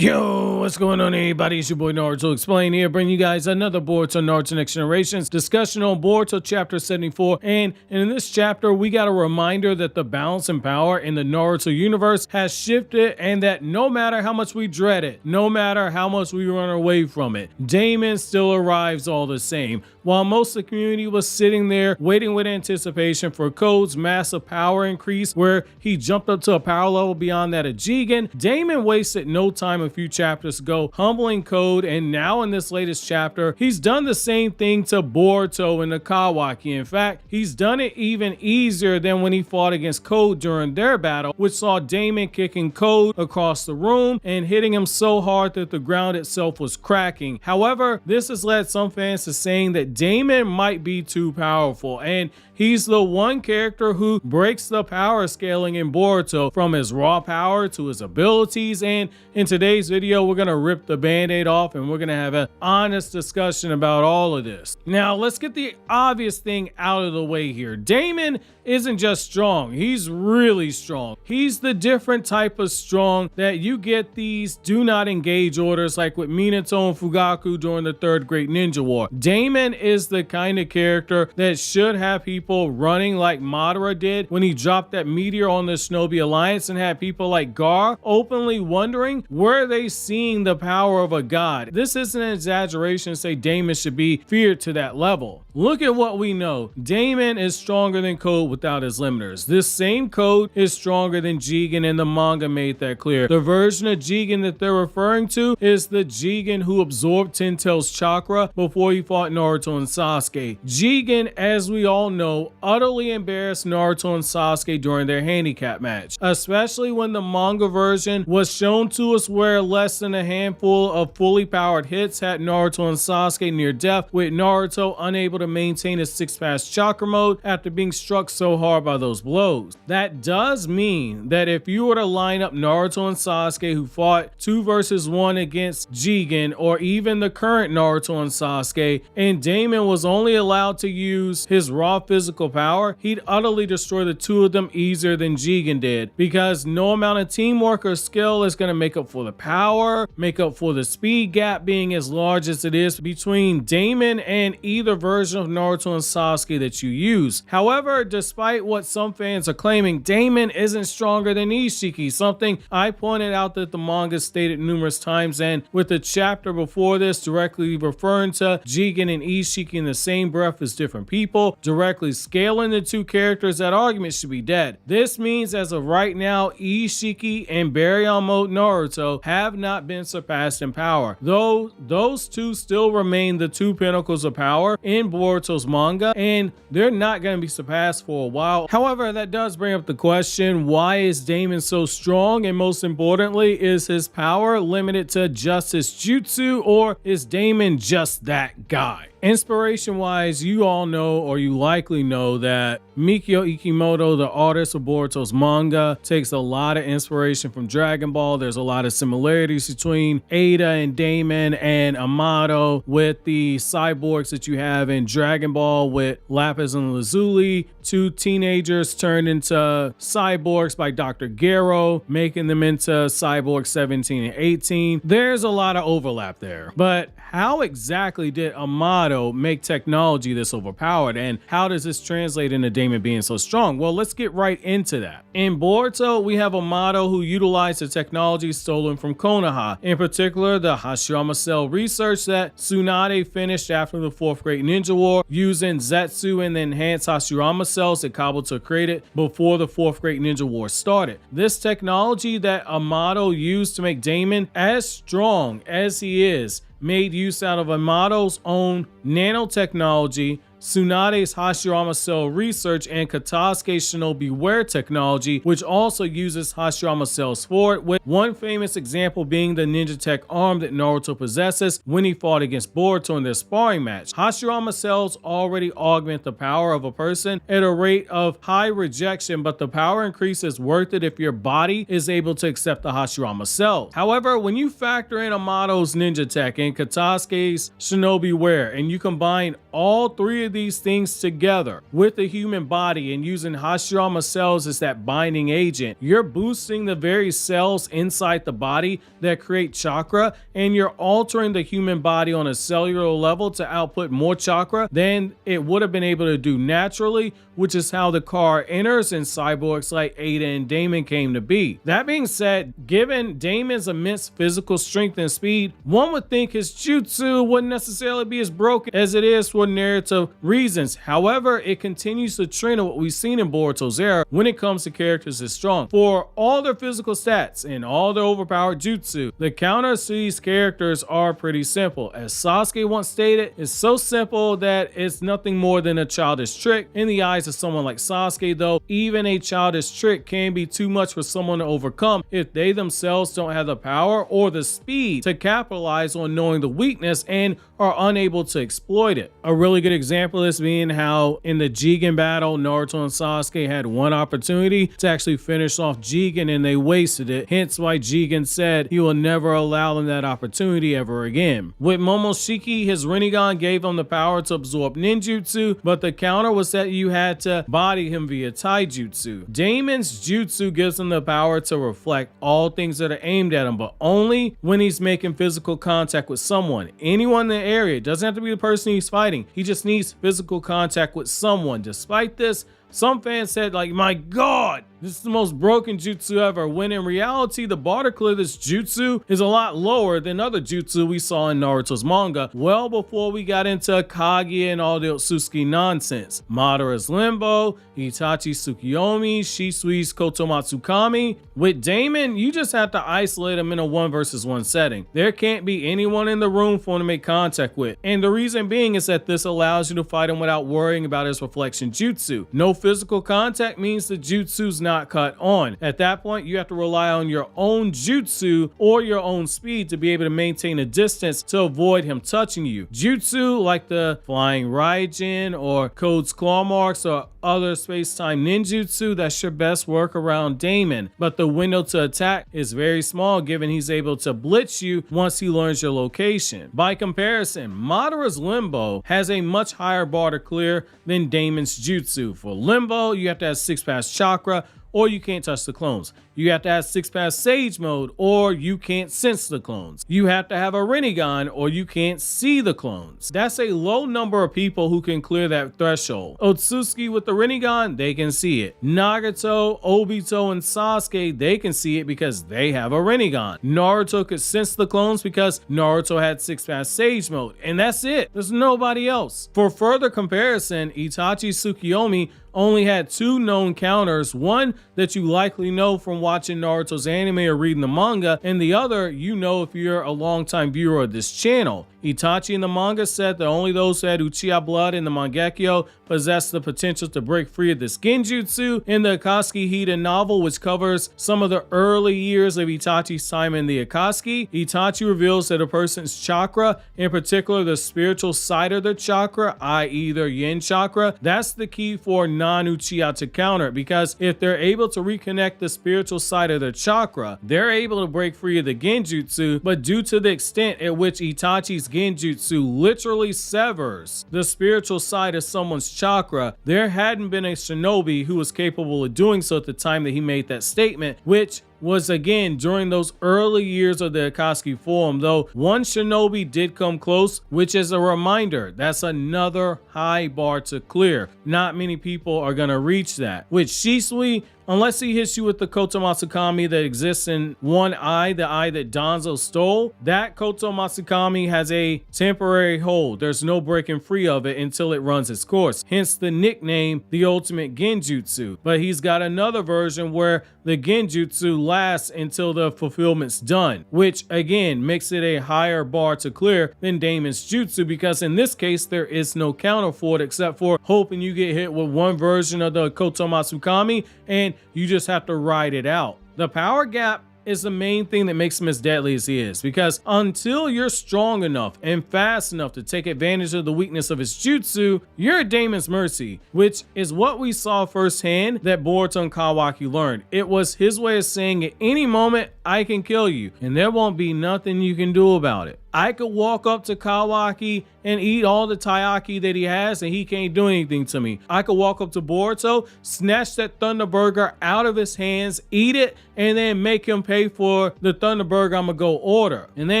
Yo, what's going on everybody? It's your boy Naurto Explain here, bringing you guys another Boruto Naruto Next Generations discussion on Boruto chapter 74. And in this chapter, we got a reminder that the balance and power in the Naruto universe has shifted, and that no matter how much we dread it, no matter how much we run away from it, Daemon still arrives all the same. While most of the community was sitting there waiting with anticipation for Code's massive power increase, where he jumped up to a power level beyond that of Jigen, Daemon wasted no time a few chapters ago humbling Code, and now in this latest chapter, he's done the same thing to Boruto and the Kawaki. In fact, he's done it even easier than when he fought against Code during their battle, which saw Daemon kicking Code across the room and hitting him so hard that the ground itself was cracking. However, this has led some fans to saying that Daemon might be too powerful, and he's the one character who breaks the power scaling in Boruto, from his raw power to his abilities. And in today's video, we're gonna rip the band-aid off and we're gonna have an honest discussion about all of this. Now, let's get the obvious thing out of the way here. Daemon isn't just strong, he's really strong. He's the different type of strong that you get these do not engage orders like with Minato and Fugaku during the Third Great Ninja War. Daemon is the kind of character that should have people running like Madara did when he dropped that meteor on the Shinobi Alliance, and had people like Gar openly wondering, were they seeing the power of a god? This isn't an exaggeration to say Daemon should be feared to that level. Look at what we know. Daemon is stronger than Code without his limiters. This same Code is stronger than Jigen, and the manga made that clear. The version of Jigen that they're referring to is the Jigen who absorbed Ten-Tail's chakra before he fought Naruto and Sasuke. Jigen, as we all know, utterly embarrassed Naruto and Sasuke during their handicap match, especially when the manga version was shown to us where less than a handful of fully powered hits had Naruto and Sasuke near death, with Naruto unable to maintain his six-pass chakra mode after being struck so hard by those blows. That does mean that if you were to line up Naruto and Sasuke, who fought 2 versus 1 against Jigen, or even the current Naruto and Sasuke, and Daemon was only allowed to use his raw physical power, he'd utterly destroy the two of them easier than Jigen did, because no amount of teamwork or skill is going to make up for the power, make up for the speed gap being as large as it is between Daemon and either version of Naruto and Sasuke that you use. However, despite what some fans are claiming, Daemon isn't stronger than Ishiki, something I pointed out that the manga stated numerous times, and with the chapter before this directly referring to Jigen and Ishiki in the same breath as different people, directly scaling the two characters, that argument should be dead. This means as of right now, Ishiki and Baryon Mode Naruto have not been surpassed in power, though those two still remain the two pinnacles of power in Boruto's manga, and they're not going to be surpassed for a while. However, that does bring up the question, why is Daemon so strong? And most importantly, is his power limited to just his jutsu, or is Daemon just that guy? Inspiration wise, you all know, or you likely know, that Mikio Ikimoto, the artist of Boruto's manga, takes a lot of inspiration from Dragon Ball. There's a lot of similarities between Ada and Daemon and Amato, with the cyborgs that you have in Dragon Ball with Lapis and Lazuli, two teenagers turned into cyborgs by Dr. Gero, making them into cyborgs 17 and 18. There's a lot of overlap there, but how exactly did Amato make technology this overpowered, and how does this translate into Daemon being so strong? Well, let's get right into that. In Boruto, we have Amato who utilized the technology stolen from Konoha, in particular the Hashirama Cell research that Tsunade finished after the Fourth Great Ninja War, using Zetsu and the enhanced Hashirama cells that Kabuto created before the Fourth Great Ninja War started. This technology that Amato used to make Daemon as strong as he is made use out of Amato's own nanotechnology, Tsunade's Hashirama Cell research, and Katasuke's Shinobi Wear technology, which also uses Hashirama Cells for it, with one famous example being the Ninja Tech arm that Naruto possesses when he fought against Boruto in their sparring match. Hashirama Cells already augment the power of a person at a rate of high rejection, but the power increase is worth it if your body is able to accept the Hashirama Cells. However, when you factor in Amato's Ninja Tech and Katasuke's Shinobi Wear, and you combine all three of of these things together with the human body and using Hashirama cells as that binding agent, you're boosting the very cells inside the body that create chakra, and you're altering the human body on a cellular level to output more chakra than it would have been able to do naturally, which is how the car enters and cyborgs like Ada and Daemon came to be. That being said, given Daemon's immense physical strength and speed, one would think his jutsu wouldn't necessarily be as broken as it is for narrative reasons. However, it continues to trend of what we've seen in Boruto's era when it comes to characters as strong. For all their physical stats and all their overpowered jutsu, the counters to these characters are pretty simple. As Sasuke once stated, it's so simple that it's nothing more than a childish trick. In the eyes of someone like Sasuke though, even a childish trick can be too much for someone to overcome if they themselves don't have the power or the speed to capitalize on knowing the weakness and are unable to exploit it. A really good example of this being how in the Jigen battle, Naruto and Sasuke had one opportunity to actually finish off Jigen and they wasted it, hence why Jigen said he will never allow them that opportunity ever again. With Momoshiki, his Rinnegan gave him the power to absorb ninjutsu, but the counter was that you had to body him via taijutsu. Daemon's jutsu gives him the power to reflect all things that are aimed at him, but only when he's making physical contact with someone. Anyone in the area, it doesn't have to be the person he's fighting, he just needs physical contact with someone. Despite this, some fans said like, my god, this is the most broken jutsu ever, when in reality the bar to clear this jutsu is a lot lower than other jutsu we saw in Naruto's manga well before we got into Kage and all the Otsutsuki nonsense. Madara's Limbo, Itachi's Tsukiyomi, Shisui's Kotomatsukami. With Daemon, you just have to isolate him in a 1 versus 1 setting. There can't be anyone in the room for him to make contact with, and the reason being is that this allows you to fight him without worrying about his reflection jutsu. No physical contact means the jutsu's not cut on. At that point, you have to rely on your own jutsu or your own speed to be able to maintain a distance to avoid him touching you. Jutsu like the Flying Raijin or Code's Claw Marks or other space-time ninjutsu, that's your best work around Daemon, but the window to attack is very small given he's able to blitz you once he learns your location. By comparison, Madara's Limbo has a much higher bar to clear than Daemon's jutsu. For Limbo, you have to have 6 pass chakra or you can't touch the clones. You have to have 6 pass Sage mode or you can't sense the clones. You have to have a Rinnegan or you can't see the clones. That's a low number of people who can clear that threshold. Otsutsuki with the Rinnegan, they can see it. Nagato, Obito, and Sasuke, they can see it because they have a Rinnegan. Naruto could sense the clones because Naruto had 6 pass Sage mode, and that's it. There's nobody else. For further comparison, Itachi's Tsukiyomi only had 2 known counters, one that you likely know from watching Naruto's anime or reading the manga, and the other you know if you're a longtime viewer of this channel. Itachi in the manga said that only those who had Uchiha blood in the Mangekyo possessed the potential to break free of this genjutsu. In the Akatsuki Hiden novel, which covers some of the early years of Itachi's time in the Akatsuki, Itachi reveals that a person's chakra, in particular the spiritual side of their chakra, i.e. their yin chakra, that's the key for non-Uchiha to counter it, because if they're able to reconnect the spiritual side of their chakra, they're able to break free of the genjutsu, but due to the extent at which Itachi's genjutsu literally severs the spiritual side of someone's chakra, there hadn't been a shinobi who was capable of doing so at the time that he made that statement, which was again during those early years of the Akatsuki form, though one shinobi did come close, which is a reminder that's another high bar to clear. Not many people are gonna reach that. With Shisui, unless he hits you with the Kotomatsukami that exists in one eye, the eye that Danzo stole, that Kotomatsukami has a temporary hold. There's no breaking free of it until it runs its course. Hence the nickname, the ultimate genjutsu. But he's got another version where the genjutsu lasts until the fulfillment's done, which again makes it a higher bar to clear than Daemon's jutsu, because in this case there is no counter for it except for hoping you get hit with one version of the Kotomatsukami and you just have to ride it out. The power gap is the main thing that makes him as deadly as he is, because until you're strong enough and fast enough to take advantage of the weakness of his jutsu, you're at Daemon's mercy, which is what we saw firsthand that Boruto and Kawaki learned. It was his way of saying at any moment, I can kill you, and there won't be nothing you can do about it. I could walk up to Kawaki and eat all the taiyaki that he has, and he can't do anything to me. I could walk up to Boruto, snatch that Thunder Burger out of his hands, eat it, and then make him pay for the Thunder Burger I'm gonna go order. And there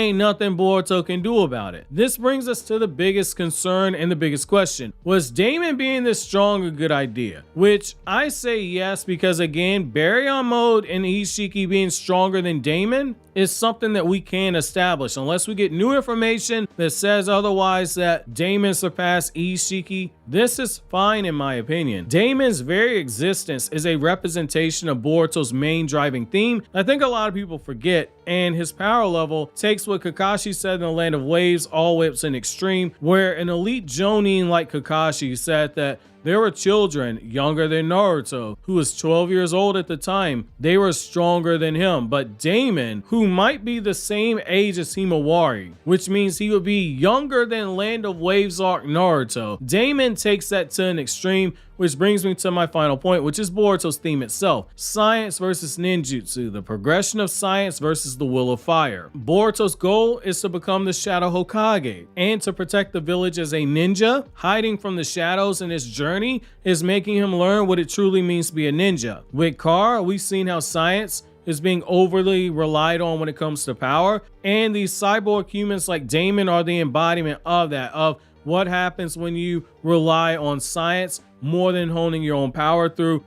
ain't nothing Boruto can do about it. This brings us to the biggest concern and the biggest question. Was Daemon being this strong a good idea? Which I say yes, because again, Baryon Mode and Ishiki being stronger than Daemon is something that we can't establish unless we get new information that says otherwise, that Daemon surpassed Ishiki. This is fine in my opinion. Daemon's very existence is a representation of Boruto's main driving theme. I think a lot of people forget, and his power level takes what Kakashi said in the Land of Waves all the way up to an extreme, where an elite jonin like Kakashi said that there were children younger than Naruto, who was 12 years old at the time. They were stronger than him. But Daemon, who might be the same age as Himawari, which means he would be younger than Land of Waves arc Naruto. Daemon takes that to an extreme, which brings me to my final point, which is Boruto's theme itself. Science versus ninjutsu, the progression of science versus the will of fire. Boruto's goal is to become the Shadow Hokage and to protect the village as a ninja. Hiding from the shadows in his journey is making him learn what it truly means to be a ninja. With Kar, we've seen how science is being overly relied on when it comes to power, and these cyborg humans like Daemon are the embodiment of that, of what happens when you rely on science more than honing your own power through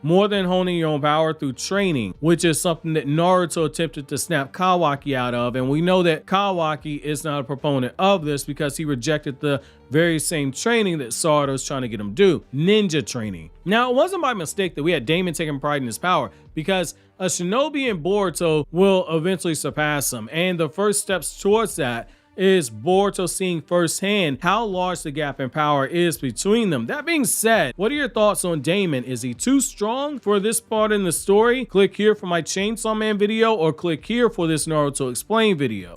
training, which is something that Naruto attempted to snap Kawaki out of. And we know that Kawaki is not a proponent of this because he rejected the very same training that Sarada was trying to get him to do, ninja training. Now, it wasn't by mistake that we had Daemon taking pride in his power, because a shinobi in Boruto will eventually surpass him, and the first steps towards that is Boruto seeing firsthand how large the gap in power is between them. That being said, what are your thoughts on Daemon? Is he too strong for this part in the story? Click here for my Chainsaw Man video, or click here for this Naruto Explained video.